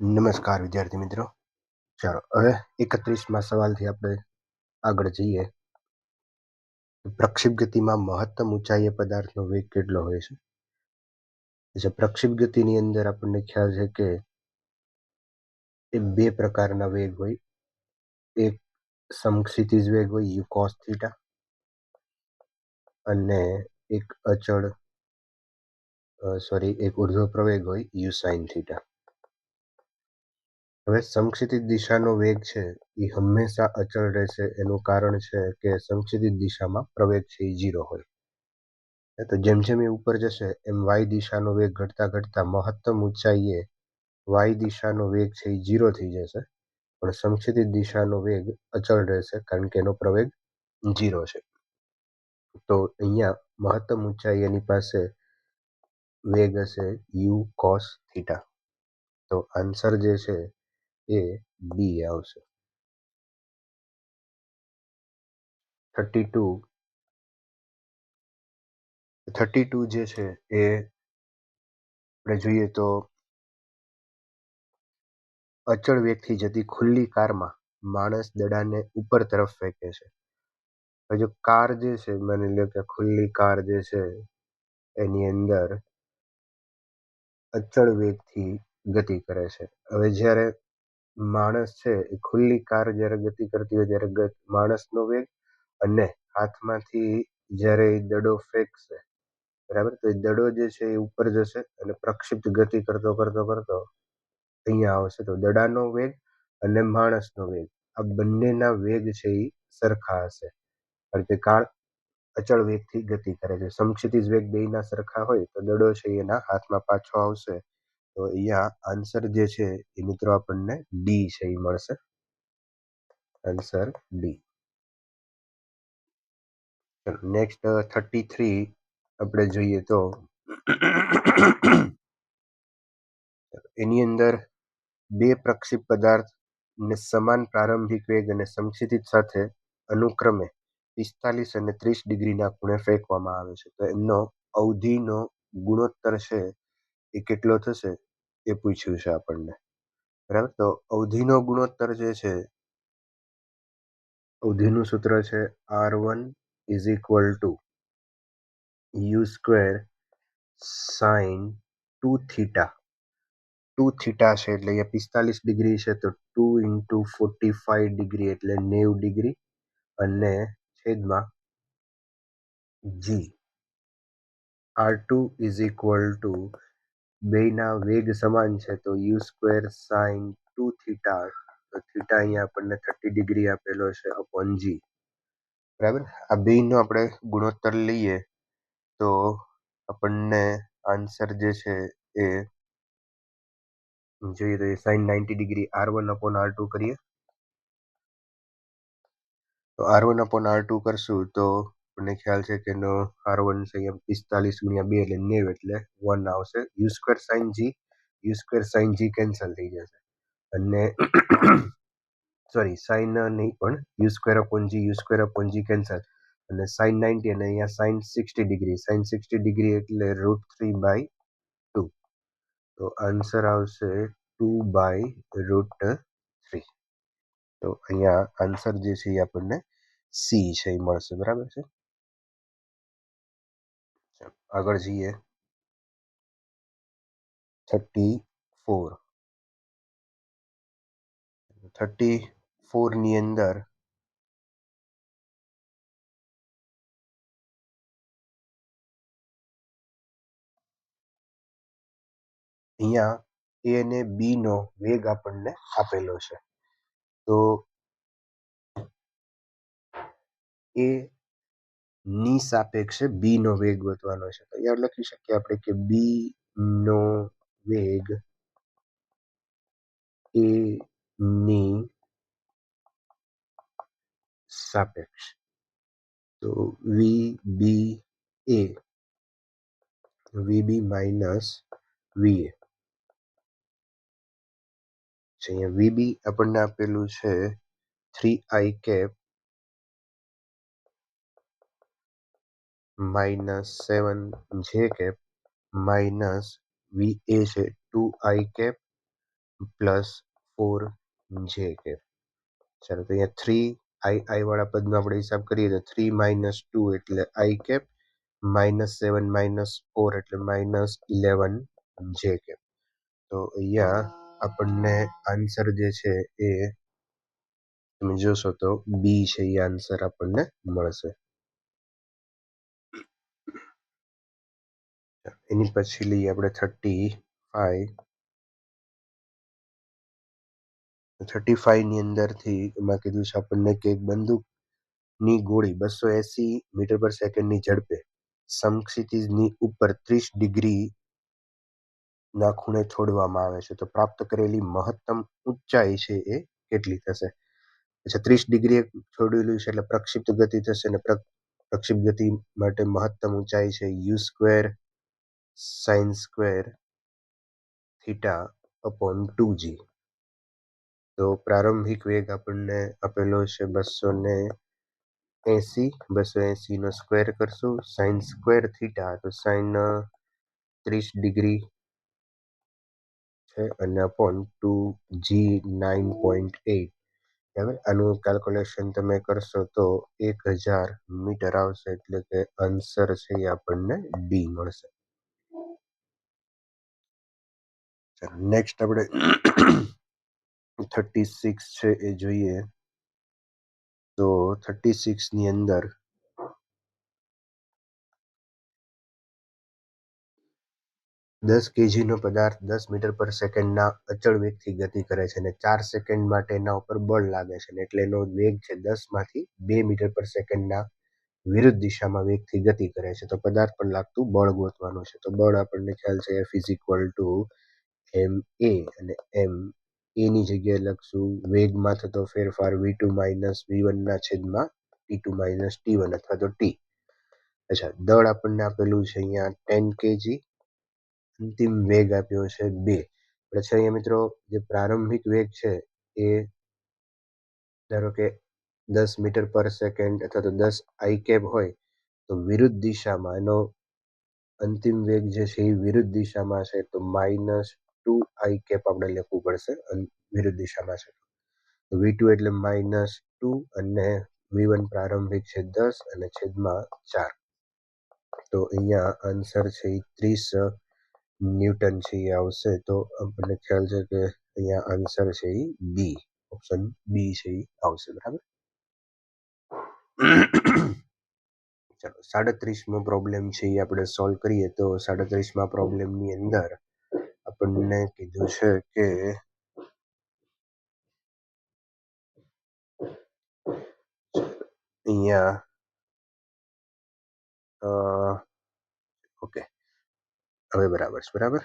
નમસ્કાર વિદ્યાર્થી મિત્રો. ચાલો હવે 31માં સવાલથી આપણે આગળ જઈએ. પ્રક્ષેપ ગતિમાં મહત્તમ ઊંચાઈએ પદાર્થનો વેગ કેટલો હોય છે? પ્રક્ષેપ ગતિની અંદર આપણને ખ્યાલ છે કે એ બે પ્રકારના વેગ હોય. એક સમક્ષિતિજ વેગ હોય યુ કોસ થીટા, અને એક એક ઉર્ધ્વ પ્રવેગ હોય યુ સાઇન થીટા. હવે સમક્ષિતિજ દિશાનો વેગ છે એ હંમેશા અચળ રહેશે. એનું કારણ છે કે સમક્ષિતિજ દિશામાં પ્રવેગ છે એ 0 હોય. તો જેમ જેમ એ ઉપર જશે એમ વાય દિશાનો વેગ ઘટતા ઘટતા મહત્તમ ઊંચાઈએ વાય દિશાનો વેગ છે એ 0 થઈ જશે, પણ સમક્ષિતિજ દિશાનો વેગ અચળ રહેશે કારણ કે એનો પ્રવેગ 0 છે. તો અહીંયા મહત્તમ ઊંચાઈ એની પાસે વેગ હશે યુ કોસ થીટા. તો આન્સર જે છે એ બી આવશે. 32 જે છે એ આપણે જોઈએ તો અચળ વેગથી જતી ખુલ્લી કારમાં માણસ દડાને ઉપર તરફ ફેંકે છે. હવે જો કાર જે છે, માની લો કે ખુલ્લી કાર જે છે એની અંદર અચળ વેગથી ગતિ કરે છે. હવે જ્યારે માણસ છે એ ખુલ્લી કાર જ્યારે ગતિ કરતી હોય ત્યારે માણસનો વેગ અને હાથમાંથી જ્યારે એ દડો ફેંકશે, બરાબર, તો એ દડો જે છે એ ઉપર જશે અને પ્રક્ષિપ્ત ગતિ કરતો અહીંયા આવશે. તો દડાનો વેગ અને માણસનો વેગ આ બંનેના વેગ છે એ સરખા હશે, કારણ કે કાર અચળ વેગથી ગતિ કરે છે. સમક્ષિતિજ વેગ બેયના સરખા હોય તો દડો છે એના હાથમાં પાછો આવશે. તો અહીંયા આન્સર જે છે એ મિત્રો આપણને ડી છે એ મળશે. Answer D. નેક્સ્ટ 33 આપણે જોઈએ તો એની અંદર બે પ્રક્ષેપ પદાર્થને સમાન પ્રારંભિક વેગ અને સમક્ષિતિજ સાથે અનુક્રમે 45 અને 30 ડિગ્રીના ખૂણે ફેંકવામાં આવે છે. તો એમનો અવધિનો ગુણોત્તર છે એ કેટલો થશે એ પૂછ્યું છે આપણને, બરાબર. તો અવધિનો ગુણોત્તર જે છે, અવધિનું સૂત્ર છે R1 is equal to you square sign 2 theta. 2 theta છે એટલે અહીંયા 45 ડિગ્રી છે, તો 2 ઇન્ટુ 45 ડિગ્રી એટલે 90 ડિગ્રી, અને છેદમાં જી. R2 ઇઝ ઇક્વલ ટુ બેયના વેગ સમાન છે તો યુ સ્ક્વેર સાઇન 2 થીટા, તો થીટા અહીંયા આપણને 30 ડિગ્રી આપેલો છે અપોન જી, બરાબર. આ બેયનો આપણે ગુણોત્તર લઈએ તો આપણને આન્સર જે છે એ જોઈએ તો એ sign 90 degree R1 upon R2 કરીએ તો R1 અપોન R2 કરશું તો આપણને ખ્યાલ છે કે એનો R1 છે અહીંયા 45 × 2 એટલે 90 એટલે 1 આવશે. U square sine G cancel થઈ જશે, અને સાઇન નહીં પણ U square upon G cancel, અને સાઇન 90 અને અહીંયા સાઇન 60 ડિગ્રી એટલે √3/2. તો આન્સર આવશે 2/√3. તો અહીંયા આન્સર જે છે એ આપણને સી છે એ મળશે, બરાબર છે. આગળ જઈએ 34 ની અંદર અહીંયા એ અને બી નો વેગ આપણને આપેલો છે. તો એ ની સાપેક્ષે બી નો વેગ વધવાનો છે. તો અહીંયા લખી શકીએ આપણે કે બી નો વેગ એ ની સાપેક્ષ. તો વીબી માઇનસ વીએ. અહીંયા વીબી આપણને આપેલું છે 3i cap minus 7j cap minus વીએ છે 2i કેપ પ્લસ 4 જે કેપ. ચાલો તો અહીંયા 3 વાળા પદનો આપણે હિસાબ કરીએ તો 3 - 2 એટલે I કેપ, -7 - 4 એટલે -11 જે કેપ. તો અહીંયા આપણને આન્સર જે છે એ તમે જોશો તો બી છે એ આન્સર આપણને મળશે. એની પછી લઈએ આપણે 35 ની અંદરથી એમાં કીધું છે આપણને કે એક બંદૂકની ગોળી 280 મીટર પર સેકન્ડની ઝડપે સમક્ષિતિજની ઉપર 30 ડિગ્રી ના ખૂણે છોડવામાં આવે છે તો પ્રાપ્ત કરેલી મહત્તમ ઊંચાઈ છે એ કેટલી થશે. અચ્છા 30 ડિગ્રી છોડેલું છે એટલે પ્રક્ષિપ્ત ગતિ થશે ને પ્રક્ષિપ્ત ગતિ માટે મહત્તમ ઊંચાઈ છે u² sin² θ/2g. તો પ્રારંભિક વેગ આપણને આપેલો છે 280 નો સ્ક્વેર કરશું sin² θ તો sin 30 ડિગ્રી છે અને /2g 9.8. બરાબર, આનું કેલ્ક્યુલેશન તમે કરશો તો 1000 મીટર આવશે એટલે કે આન્સર છે એ આપણને ડી મળશે. નેક્સ્ટ આપણે 36 છે એ જોઈએ તો 36 ની અંદર 10 kgનો પદાર્થ 10 મીટર પર સેકન્ડના અચળ વેગથી ગતિ કરે છે અને 4 સેકન્ડ માટે એના ઉપર બળ લાગે છે એટલે એનો વેગ છે 10 માંથી 2 મીટર પર સેકન્ડના વિરુદ્ધ દિશામાં વેગથી ગતિ કરે છે. તો પદાર્થ પર લાગતું બળ ગોતવાનું છે. તો બળ આપણને ખ્યાલ છે F = ma અને m એની જગ્યાએ લખશું વેગમાં થતો ફેરફાર v2 - v1 ના છેદમાં t2 - t1 અથવા તો t. અચ્છા, દળ આપણને આપેલું છે અહીંયા 10 kg, અંતિમ વેગ આપ્યો છે 2. પછી અહીંયા મિત્રો જે પ્રારંભિક વેગ છે એ ધારો કે 10 મીટર પર સેકન્ડ અથવા તો 10 I કેપ હોય તો વિરુદ્ધ દિશામાં એનો અંતિમ વેગ જે છે એ વિરુદ્ધ દિશામાં છે તો -2 I કેપ આપણે લખવું પડશે. વિરુદ્ધ દિશામાં છે તો v2 એટલે -2 અને v1 પ્રારંભિક છે 10 અને છેદમાં 4. તો અહીંયા આન્સર છે એ 30 ન્યૂટન છે એ આવશે. તો આપણને ખ્યાલ છે કે અહીંયા આન્સર છે એ બી, ઓપ્શન બી છે એ આવશે. બરાબર. ચાલો 37મો પ્રોબ્લેમ છે એ આપણે સોલ્વ કરીએ તો 37મા પ્રોબ્લેમની અંદર આપણને કીધું છે કે અહીંયા ઓકે હવે બરાબર છે. બરાબર,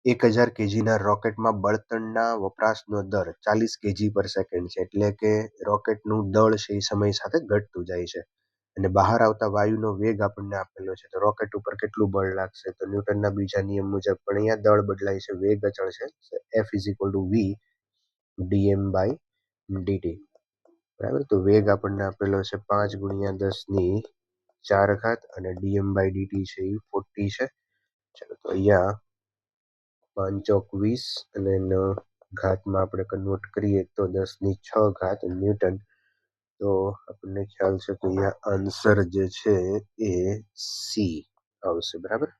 1000 kgના રોકેટમાં બળતણના વપરાશનો દર 40 kg/સેકન્ડ છે એટલે કે રોકેટનું દળ છે એ સમય સાથે ઘટતું જાય છે અને બહાર આવતા વાયુનો વેગ આપણને આપેલો છે તો રોકેટ ઉપર કેટલું બળ લાગશે. તો ન્યૂટનના બીજા નિયમ મુજબ પણ અહીંયા દળ બદલાય છે, વેગ અચળ છે. F = v dm/dt. બરાબર, તો વેગ આપણને આપેલો છે 5 × 10⁴ અને dm/dt છે એ 40 છે. ચાલો તો અહીંયા 5 ચોક 20 અને એનો ઘાતમાં આપણે કન્વર્ટ કરીએ તો 10⁶ ન્યૂટન. તો આપણને ખ્યાલ છે કે અહીંયા આન્સર જે છે એ સી આવશે. બરાબર.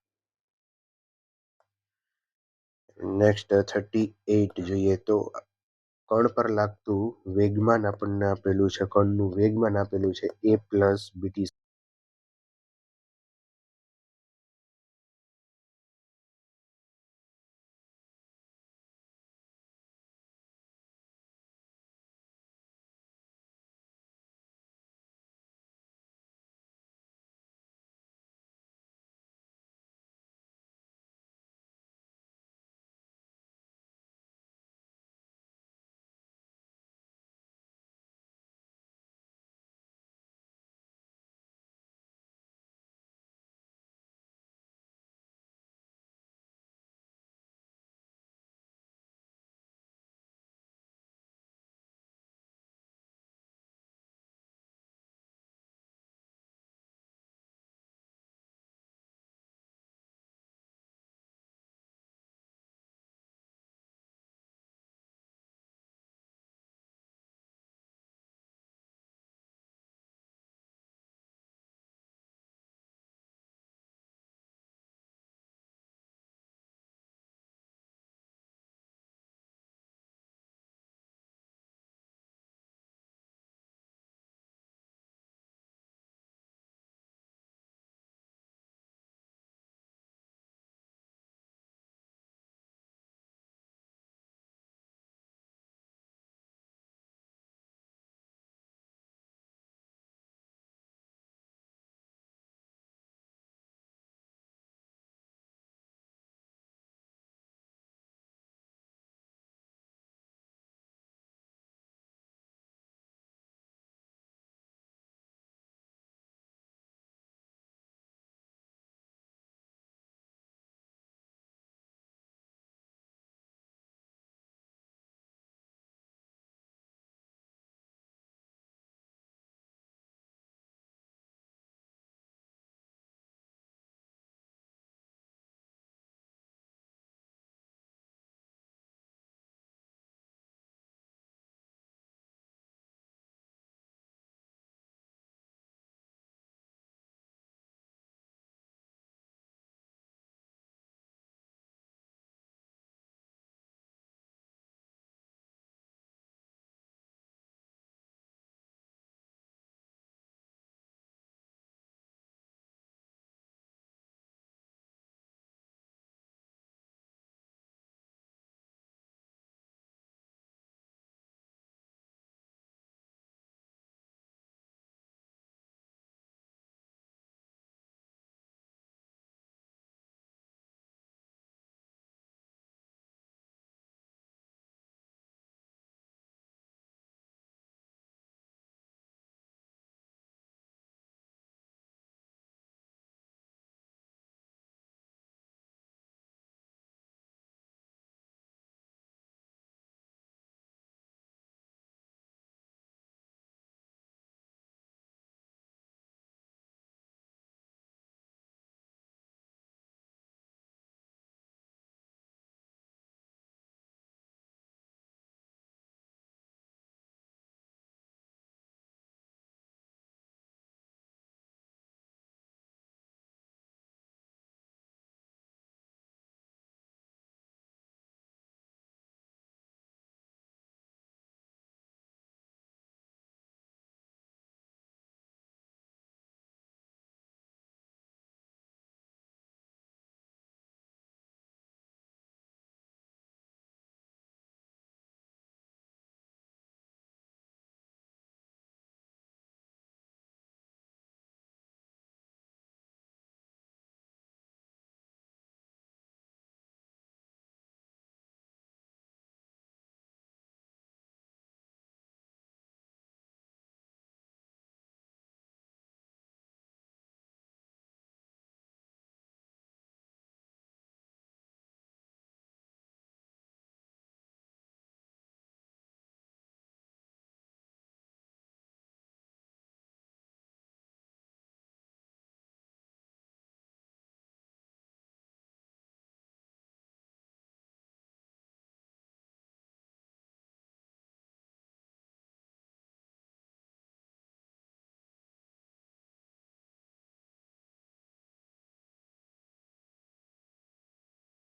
નેક્સ્ટ 38 જોઈએ તો કણ પર લાગતું વેગમાન આપણને આપેલું છે. કણનું વેગમાન આપેલું છે a + bt².